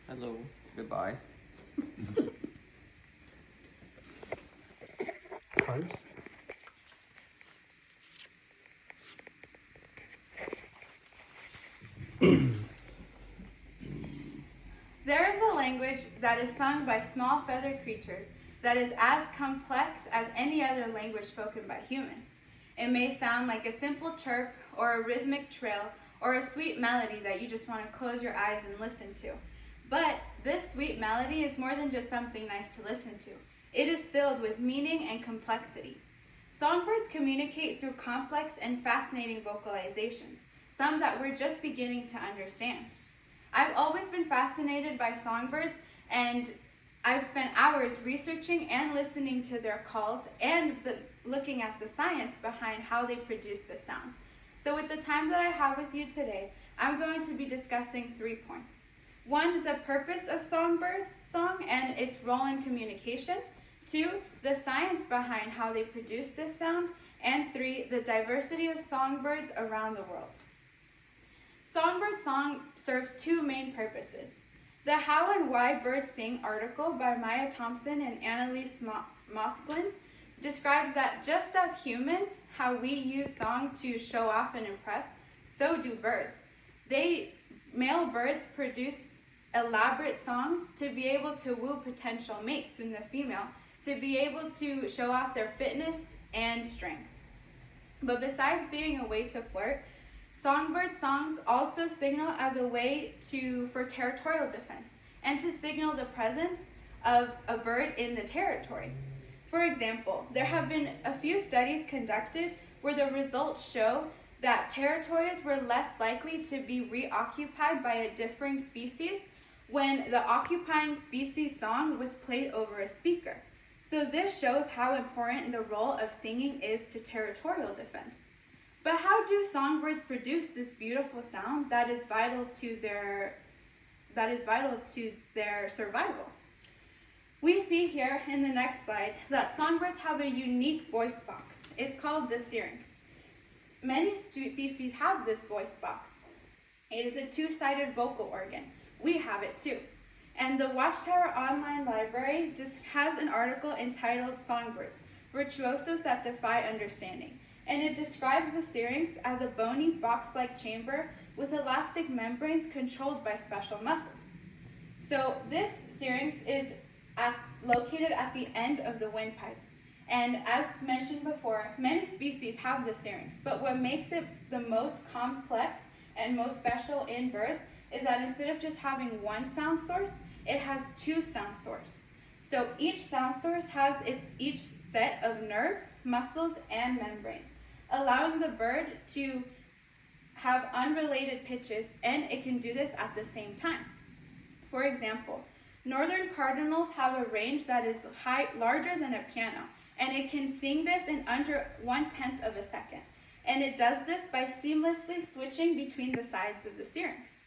Hello. Goodbye. Cards? There is a language that is sung by small feathered creatures that is as complex as any other language spoken by humans. It may sound like a simple chirp or a rhythmic trill or a sweet melody that you just want to close your eyes and listen to. But this sweet melody is more than just something nice to listen to. It is filled with meaning and complexity. Songbirds communicate through complex and fascinating vocalizations, some that we're just beginning to understand. I've always been fascinated by songbirds, and I've spent hours researching and listening to their calls and looking at the science behind how they produce the sound. So with the time that I have with you today, I'm going to be discussing 3 points. 1, the purpose of songbird song and its role in communication. 2, the science behind how they produce this sound. And 3, the diversity of songbirds around the world. Songbird song serves 2 main purposes. The How and Why Birds Sing article by Maya Thompson and Annalise Moskland describes that just as humans, how we use song to show off and impress, so do birds. Male birds produce elaborate songs to be able to woo potential mates in the female, to be able to show off their fitness and strength. But besides being a way to flirt, songbird songs also signal as a way for territorial defense and to signal the presence of a bird in the territory. For example, there have been a few studies conducted where the results show that territories were less likely to be reoccupied by a differing species when the occupying species song was played over a speaker. So this shows how important the role of singing is to territorial defense. But how do songbirds produce this beautiful sound that is vital to their survival? We see here in the next slide that songbirds have a unique voice box. It's called the syrinx. Many species have this voice box. It is a 2-sided vocal organ. We have it too. And the Watchtower Online Library has an article entitled Songbirds, Virtuosos That Defy Understanding. And it describes the syrinx as a bony box-like chamber with elastic membranes controlled by special muscles. So this syrinx is located at the end of the windpipe. And as mentioned before, many species have the syrinx, but what makes it the most complex and most special in birds is that instead of just having one sound source, it has 2 sound sources. So each sound source has each set of nerves, muscles, and membranes, allowing the bird to have unrelated pitches, and it can do this at the same time. For example, northern cardinals have a range that is larger than a piano, and it can sing this in under 1/10 of a second. And it does this by seamlessly switching between the sides of the syrinx.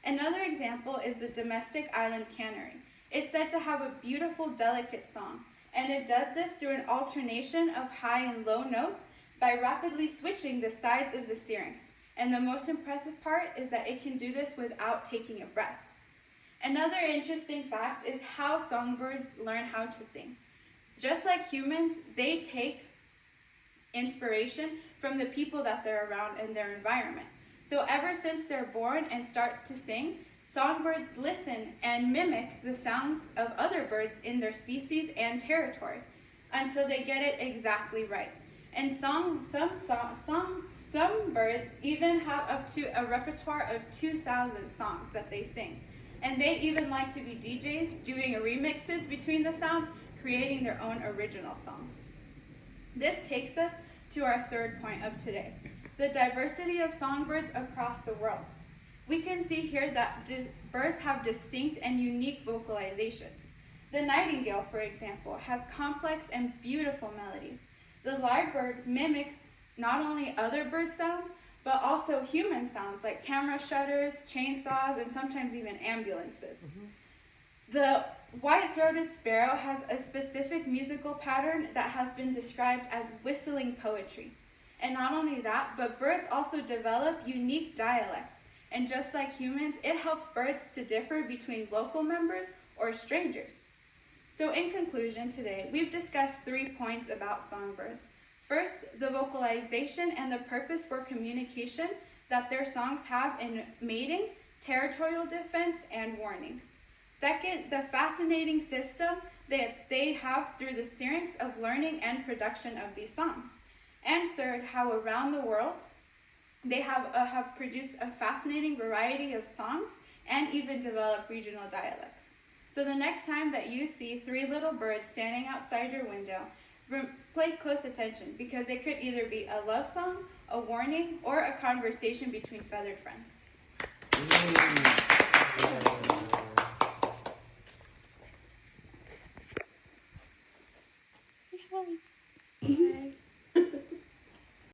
Another example is the domestic island canary. It's said to have a beautiful, delicate song, and it does this through an alternation of high and low notes by rapidly switching the sides of the syrinx. And the most impressive part is that it can do this without taking a breath. Another interesting fact is how songbirds learn how to sing. Just like humans, they take inspiration from the people that they're around and their environment. So ever since they're born and start to sing, songbirds listen and mimic the sounds of other birds in their species and territory until they get it exactly right. And some birds even have up to a repertoire of 2,000 songs that they sing. And they even like to be DJs, doing remixes between the sounds, creating their own original songs. This takes us to our 3rd point of today, the diversity of songbirds across the world. We can see here that birds have distinct and unique vocalizations. The nightingale, for example, has complex and beautiful melodies. The lyrebird mimics not only other bird sounds, but also human sounds like camera shutters, chainsaws, and sometimes even ambulances. The white-throated sparrow has a specific musical pattern that has been described as whistling poetry. And not only that, but birds also develop unique dialects. And just like humans, it helps birds to differ between local members or strangers. So in conclusion today, we've discussed 3 points about songbirds. First, the vocalization and the purpose for communication that their songs have in mating, territorial defense, and warnings. Second, the fascinating system that they have through the syrinx of learning and production of these songs. And third, how around the world they have produced a fascinating variety of songs and even developed regional dialects. So the next time that you see 3 little birds standing outside your window, pay close attention because it could either be a love song, a warning, or a conversation between feathered friends. Say hi. Hi.